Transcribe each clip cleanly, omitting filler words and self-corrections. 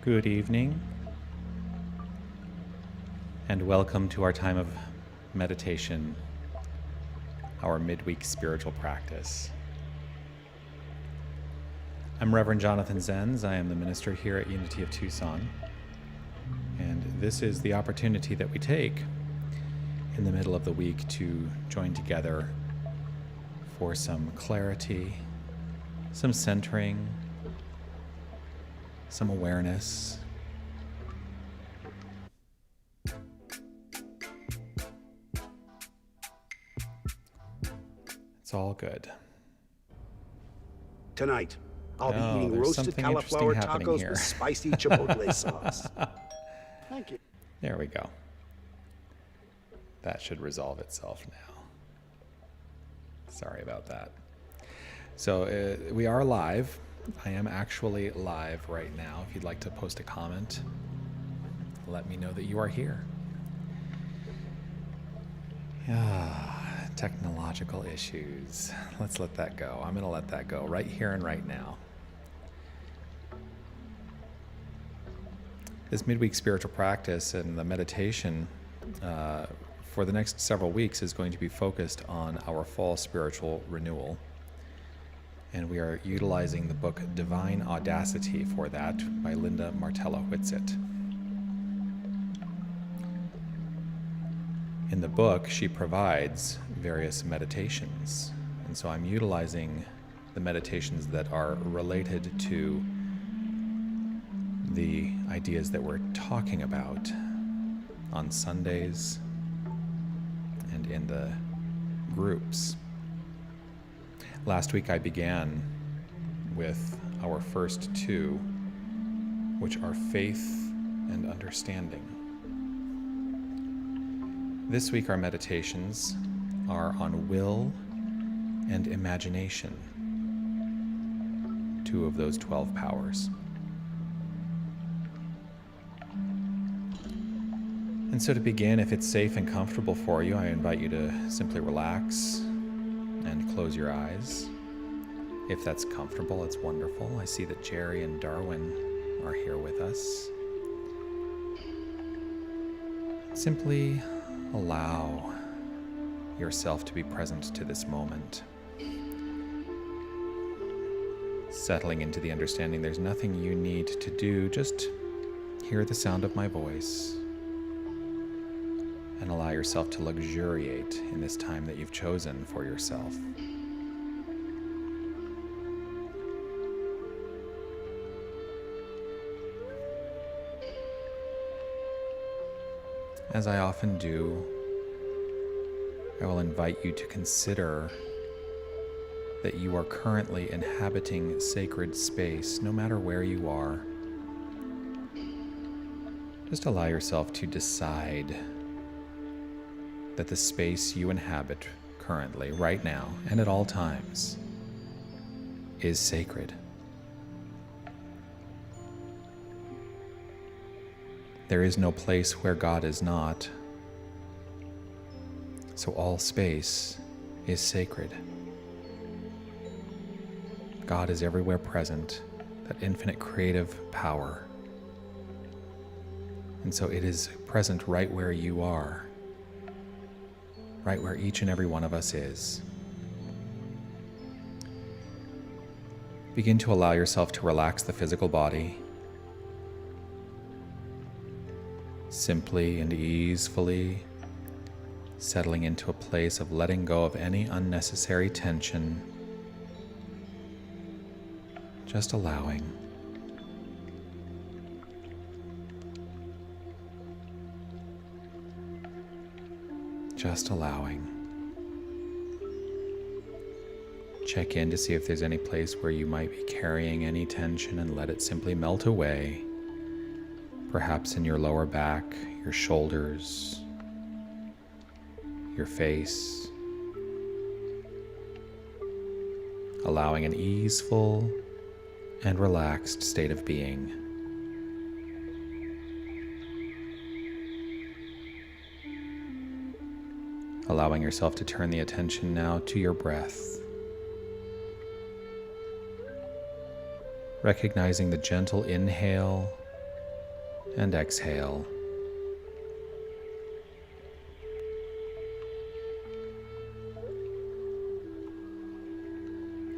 Good evening, and welcome to our time of meditation, our midweek spiritual practice. I'm Reverend Jonathan Zenz. I am the minister here at Unity of Tucson, and this is the opportunity that we take in the middle of the week to join together for some clarity, some centering, some awareness. It's all good. Tonight, I'll be eating there's roasted something cauliflower interesting happening tacos here. with spicy chipotle sauce. Thank you. There we go. That should resolve itself now. Sorry about that. So we are live. I am actually live right now. If you'd like to post a comment, let me know that you are here. Technological issues. Let's let that go. I'm going to let that go right here and right now. This midweek spiritual practice and the meditation for the next several weeks is going to be focused on our fall spiritual renewal. And we are utilizing the book Divine Audacity for that by Linda Martella Whitsitt. In the book, she provides various meditations. And so I'm utilizing the meditations that are related to the ideas that we're talking about on Sundays and in the groups. Last week I began with our first two, which are faith and understanding. This week our meditations are on will and imagination, two of those 12 powers. And so to begin, if it's safe and comfortable for you, I invite you to simply relax and close your eyes. If that's comfortable, it's wonderful. I see that Jerry and Darwin are here with us. Simply allow yourself to be present to this moment. Settling into the understanding there's nothing you need to do, just hear the sound of my voice and allow yourself to luxuriate in this time that you've chosen for yourself. As I often do, I will invite you to consider that you are currently inhabiting sacred space, no matter where you are. Just allow yourself to decide that the space you inhabit currently, right now, and at all times, is sacred. There is no place where God is not, so all space is sacred. God is everywhere present, that infinite creative power. And so it is present right where you are, right where each and every one of us is. Begin to allow yourself to relax the physical body, simply and easefully settling into a place of letting go of any unnecessary tension, just allowing. Just allowing. Check in to see if there's any place where you might be carrying any tension and let it simply melt away. Perhaps in your lower back, your shoulders, your face. Allowing an easeful and relaxed state of being. Allowing yourself to turn the attention now to your breath. Recognizing the gentle inhale and exhale.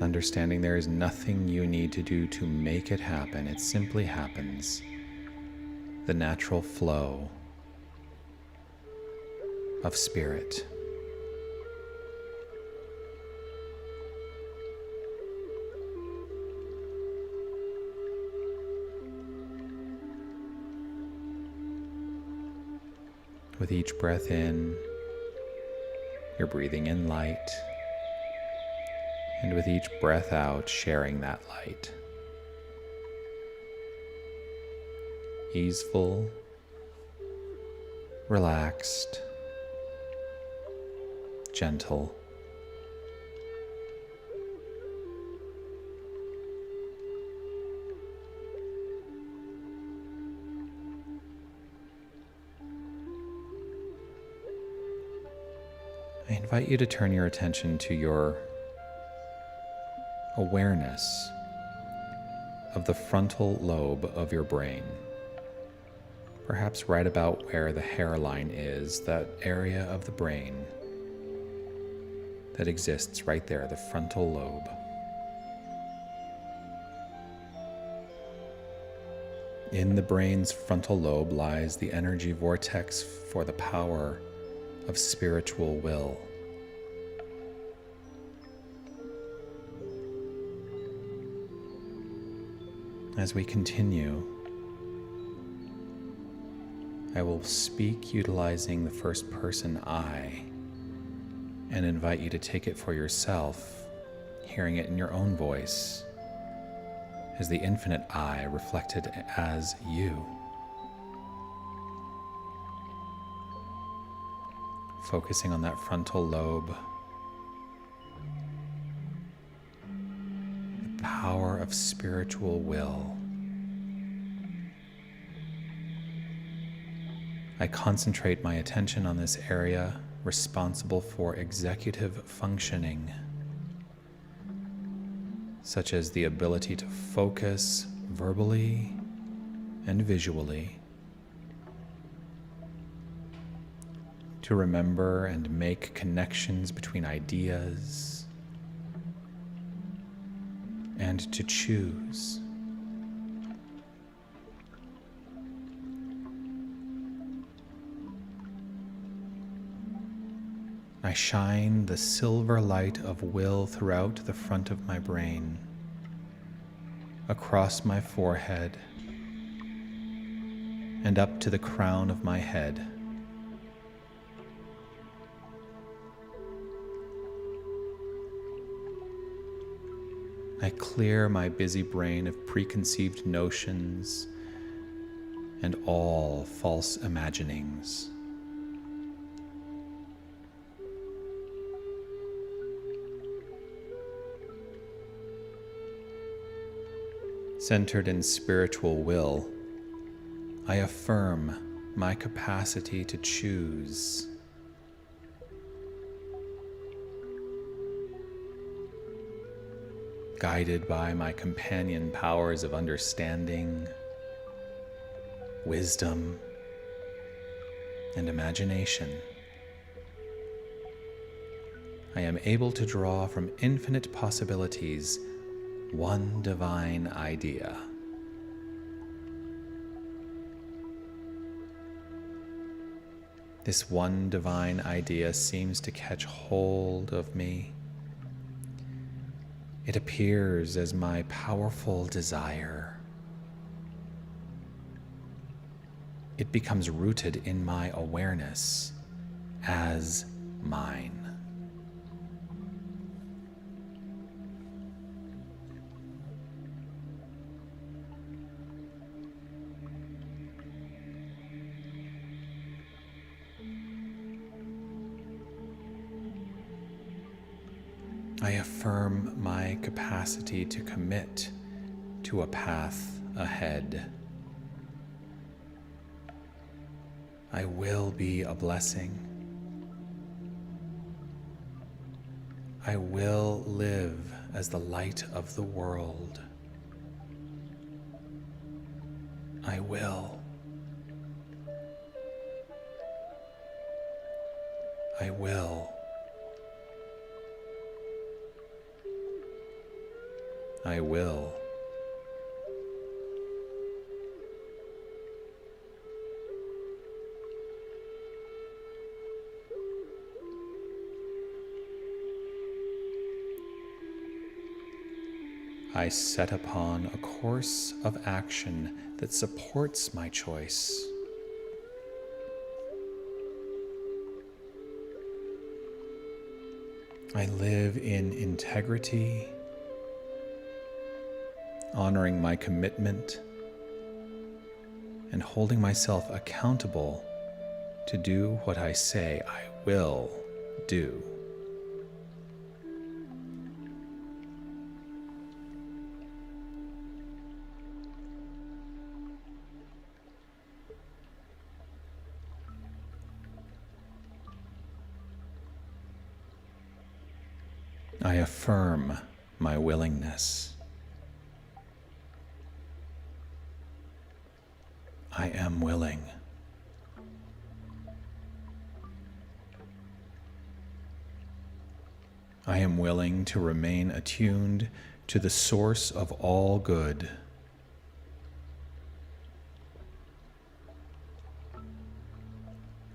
Understanding there is nothing you need to do to make it happen. It simply happens. The natural flow of spirit. With each breath in, you're breathing in light. And with each breath out, sharing that light. Easeful, relaxed, gentle. I invite you to turn your attention to your awareness of the frontal lobe of your brain. Perhaps right about where the hairline is, that area of the brain that exists right there, the frontal lobe. In the brain's frontal lobe lies the energy vortex for the power of spiritual will. As we continue, I will speak utilizing the first person I and invite you to take it for yourself, hearing it in your own voice as the infinite I reflected as you. Focusing on that frontal lobe, the power of spiritual will. I concentrate my attention on this area responsible for executive functioning, such as the ability to focus verbally and visually, to remember and make connections between ideas, and to choose. I shine the silver light of will throughout the front of my brain, across my forehead, and up to the crown of my head. I clear my busy brain of preconceived notions and all false imaginings. Centered in spiritual will, I affirm my capacity to choose. Guided by my companion powers of understanding, wisdom, and imagination, I am able to draw from infinite possibilities one divine idea. This one divine idea seems to catch hold of me. It appears as my powerful desire. It becomes rooted in my awareness as mine. I affirm my capacity to commit to a path ahead. I will be a blessing. I will live as the light of the world. I will I will. I will. I set upon a course of action that supports my choice. I live in integrity, honoring my commitment and holding myself accountable to do what I say I will do. I affirm my willingness. I am willing. I am willing to remain attuned to the source of all good.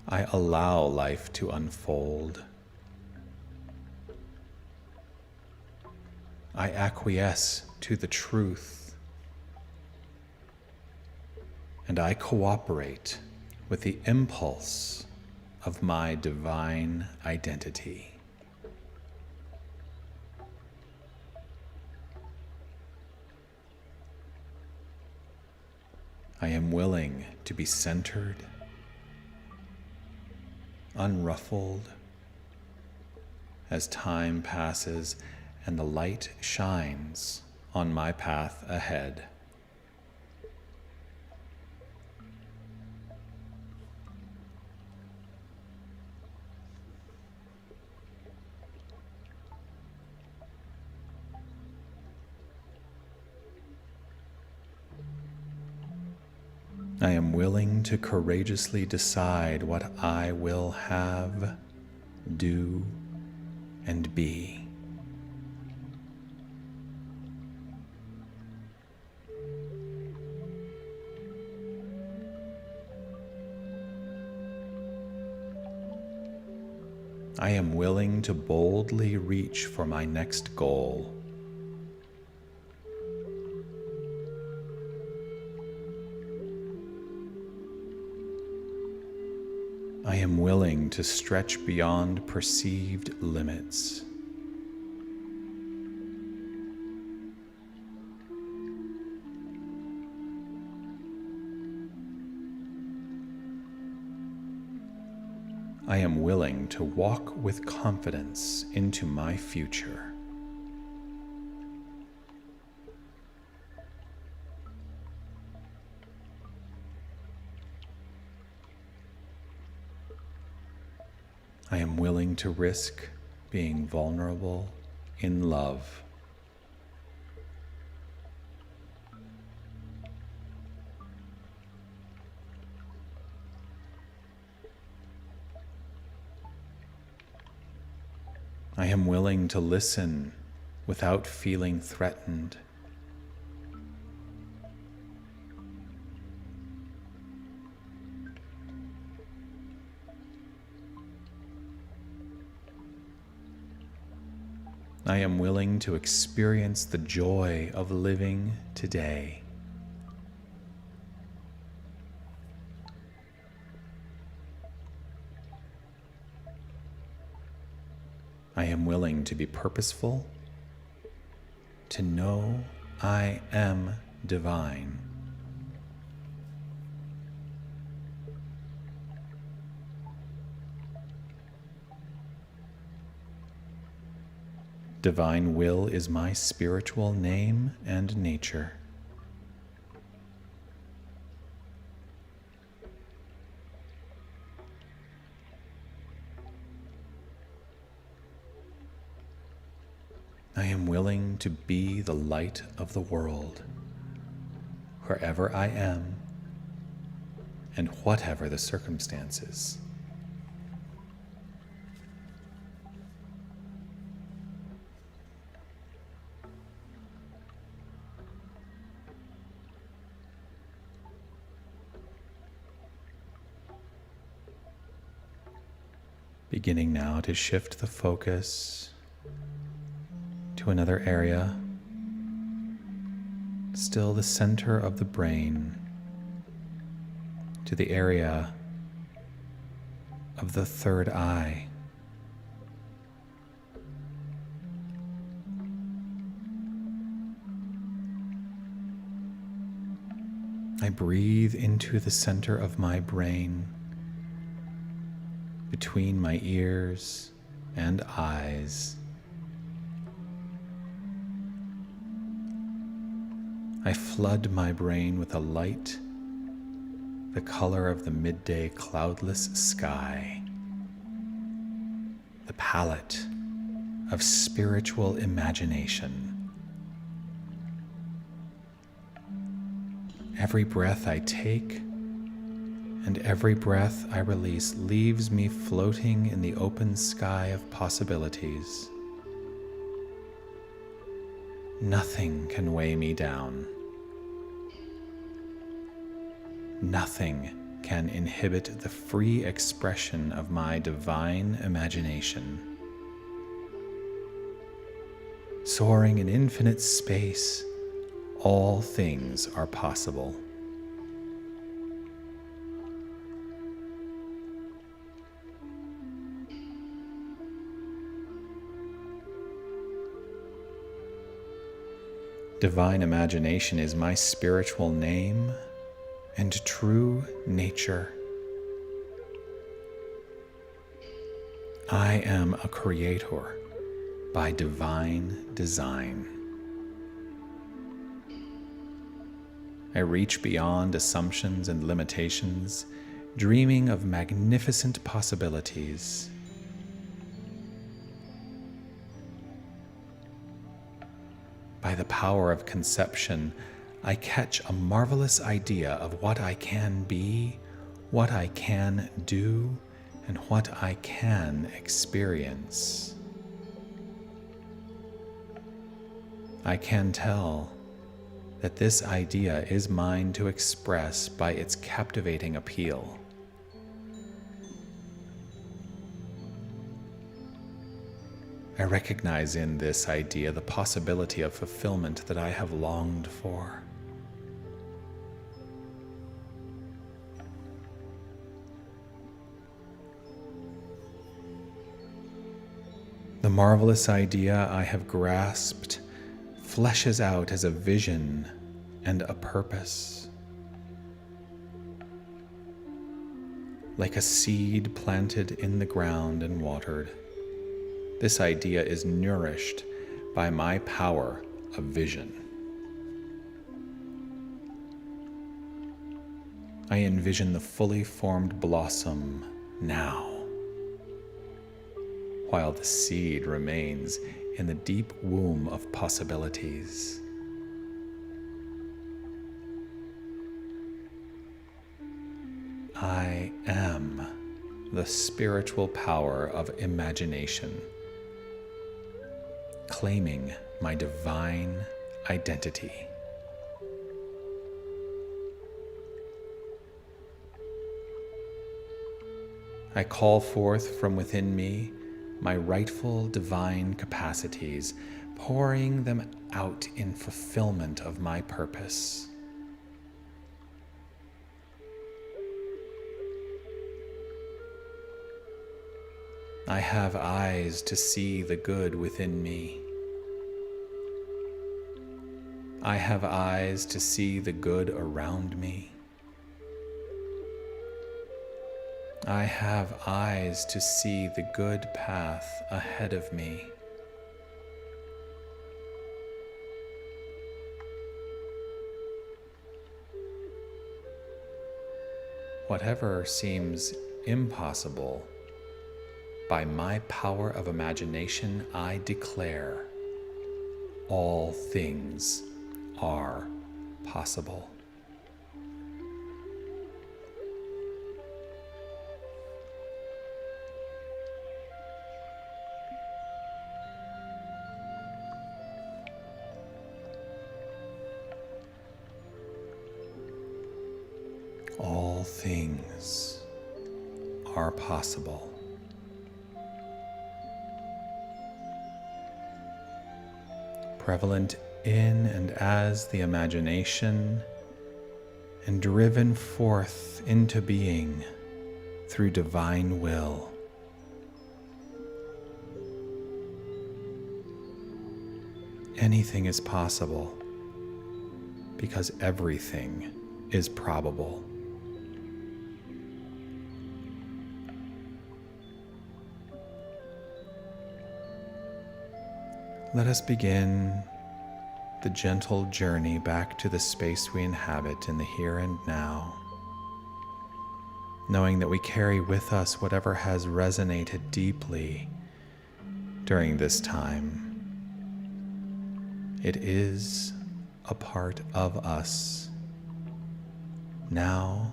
I allow life to unfold. I acquiesce to the truth, and I cooperate with the impulse of my divine identity. I am willing to be centered, unruffled, as time passes and the light shines on my path ahead. I am willing to courageously decide what I will have, do, and be. I am willing to boldly reach for my next goal. I am willing to stretch beyond perceived limits. I am willing to walk with confidence into my future. I am willing to risk being vulnerable in love. I am willing to listen without feeling threatened. I am willing to experience the joy of living today. I am willing to be purposeful, to know I am divine. Divine will is my spiritual name and nature. I am willing to be the light of the world, wherever I am and whatever the circumstances. Beginning now to shift the focus to another area, still the center of the brain, to the area of the third eye. I breathe into the center of my brain, between my ears and eyes. I flood my brain with a light, the color of the midday cloudless sky, the palette of spiritual imagination. Every breath I take and every breath I release leaves me floating in the open sky of possibilities. Nothing can weigh me down. Nothing can inhibit the free expression of my divine imagination. Soaring in infinite space, all things are possible. Divine imagination is my spiritual name and true nature. I am a creator by divine design. I reach beyond assumptions and limitations, dreaming of magnificent possibilities. By the power of conception, I catch a marvelous idea of what I can be, what I can do, and what I can experience. I can tell that this idea is mine to express by its captivating appeal. I recognize in this idea the possibility of fulfillment that I have longed for. The marvelous idea I have grasped fleshes out as a vision and a purpose. Like a seed planted in the ground and watered, this idea is nourished by my power of vision. I envision the fully formed blossom now, while the seed remains in the deep womb of possibilities. I am the spiritual power of imagination, claiming my divine identity. I call forth from within me my rightful divine capacities, pouring them out in fulfillment of my purpose. I have eyes to see the good within me. I have eyes to see the good around me. I have eyes to see the good path ahead of me. Whatever seems impossible, by my power of imagination, I declare all things are possible. All things are possible. prevalent in and as the imagination, and driven forth into being through divine will. Anything is possible because everything is probable. Let us begin the gentle journey back to the space we inhabit in the here and now, knowing that we carry with us whatever has resonated deeply during this time. It is a part of us, now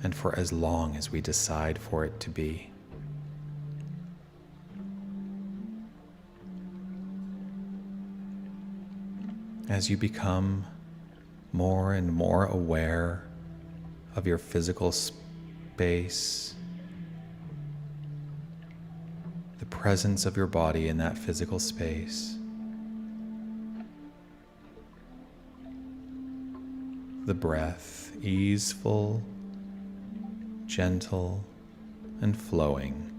and for as long as we decide for it to be. As you become more and more aware of your physical space, the presence of your body in that physical space, the breath, easeful, gentle, and flowing.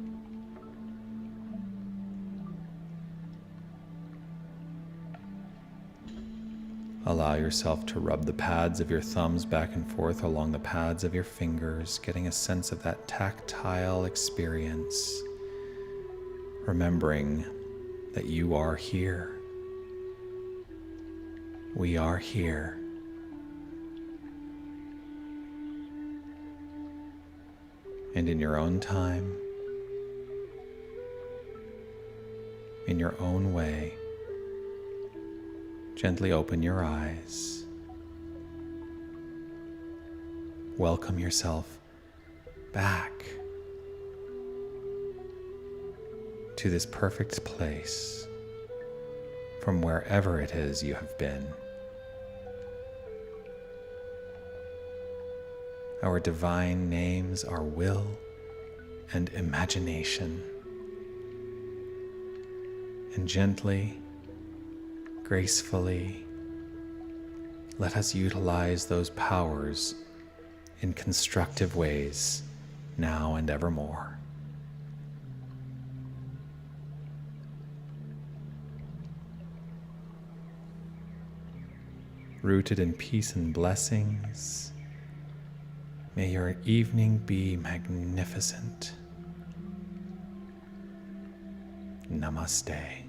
Allow yourself to rub the pads of your thumbs back and forth along the pads of your fingers, getting a sense of that tactile experience, remembering that you are here. We are here. And in your own time, in your own way, gently open your eyes. Welcome yourself back to this perfect place from wherever it is you have been. Our divine names are will and imagination. And gently, gracefully, let us utilize those powers in constructive ways now and evermore. Rooted in peace and blessings, may your evening be magnificent. Namaste.